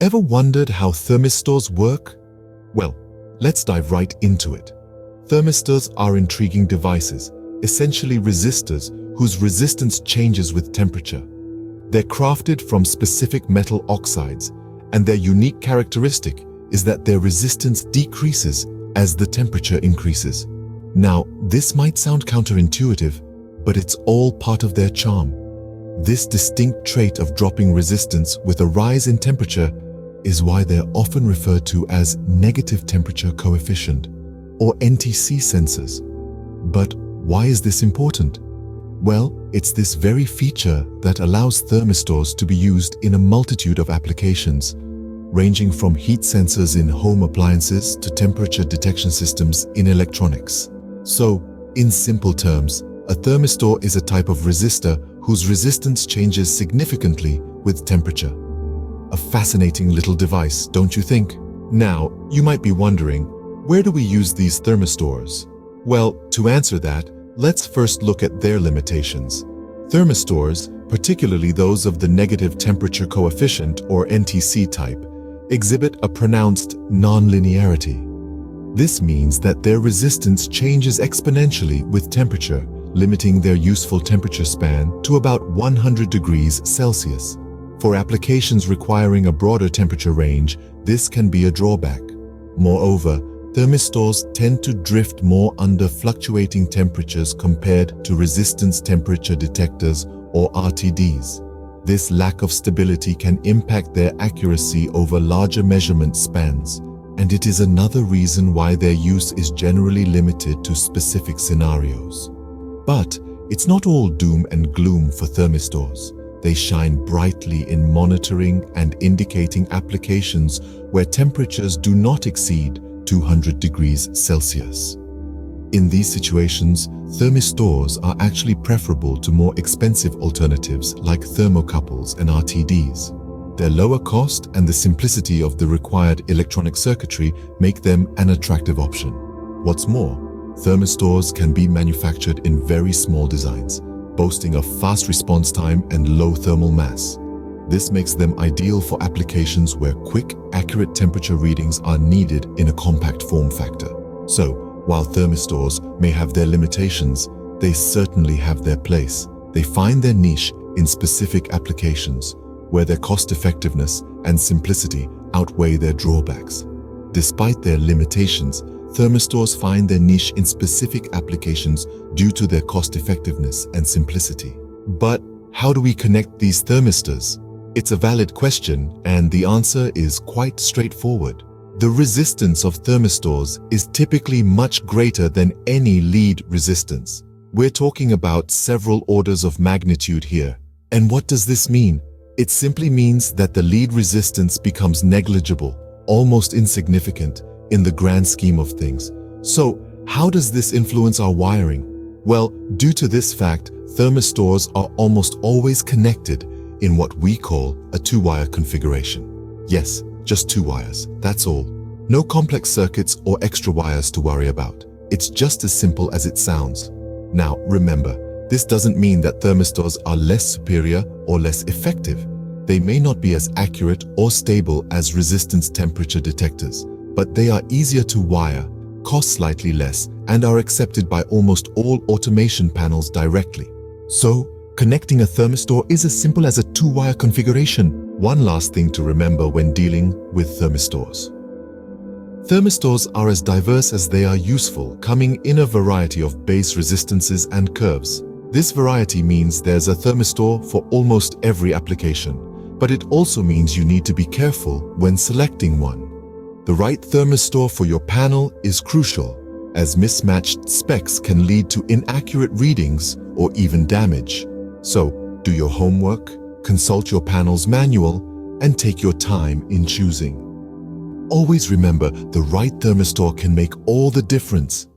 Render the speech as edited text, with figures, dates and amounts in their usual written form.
Ever wondered how thermistors work? Well, let's dive right into it. Thermistors are intriguing devices, essentially resistors whose resistance changes with temperature. They're crafted from specific metal oxides, and their unique characteristic is that their resistance decreases as the temperature increases. Now, this might sound counterintuitive, but it's all part of their charm. This distinct trait of dropping resistance with a rise in temperature is why they're often referred to as negative temperature coefficient, or NTC sensors. But why is this important? Well, it's this very feature that allows thermistors to be used in a multitude of applications, ranging from heat sensors in home appliances to temperature detection systems in electronics. So, in simple terms, a thermistor is a type of resistor whose resistance changes significantly with temperature. A fascinating little device, don't you think? Now, you might be wondering, where do we use these thermistors? Well, to answer that, let's first look at their limitations. Thermistors, particularly those of the negative temperature coefficient or NTC type, exhibit a pronounced nonlinearity. This means that their resistance changes exponentially with temperature, limiting their useful temperature span to about 100 degrees Celsius. For applications requiring a broader temperature range, this can be a drawback. Moreover, thermistors tend to drift more under fluctuating temperatures compared to resistance temperature detectors or RTDs. This lack of stability can impact their accuracy over larger measurement spans, and it is another reason why their use is generally limited to specific scenarios. But it's not all doom and gloom for thermistors. They shine brightly in monitoring and indicating applications where temperatures do not exceed 200 degrees Celsius. In these situations, thermistors are actually preferable to more expensive alternatives like thermocouples and RTDs. Their lower cost and the simplicity of the required electronic circuitry make them an attractive option. What's more, thermistors can be manufactured in very small designs, boasting a fast response time and low thermal mass. This makes them ideal for applications where quick, accurate temperature readings are needed in a compact form factor. So, while thermistors may have their limitations, they certainly have their place. They find their niche in specific applications where their cost-effectiveness and simplicity outweigh their drawbacks. Despite their limitations, thermistors find their niche in specific applications due to their cost-effectiveness and simplicity. But how do we connect these thermistors? It's a valid question, and the answer is quite straightforward. The resistance of thermistors is typically much greater than any lead resistance. We're talking about several orders of magnitude here. And what does this mean? It simply means that the lead resistance becomes negligible, almost insignificant in the grand scheme of things. So, how does this influence our wiring? Well, due to this fact, thermistors are almost always connected in what we call a two-wire configuration. Yes, just two wires, that's all. No complex circuits or extra wires to worry about. It's just as simple as it sounds. Now, remember, this doesn't mean that thermistors are less superior or less effective. They may not be as accurate or stable as resistance temperature detectors, but they are easier to wire, cost slightly less, and are accepted by almost all automation panels directly. So, connecting a thermistor is as simple as a two-wire configuration. One last thing to remember when dealing with thermistors. Thermistors are as diverse as they are useful, coming in a variety of base resistances and curves. This variety means there's a thermistor for almost every application, but it also means you need to be careful when selecting one. The right thermistor for your panel is crucial, as mismatched specs can lead to inaccurate readings or even damage. So, do your homework, consult your panel's manual, and take your time in choosing. Always remember, the right thermistor can make all the difference.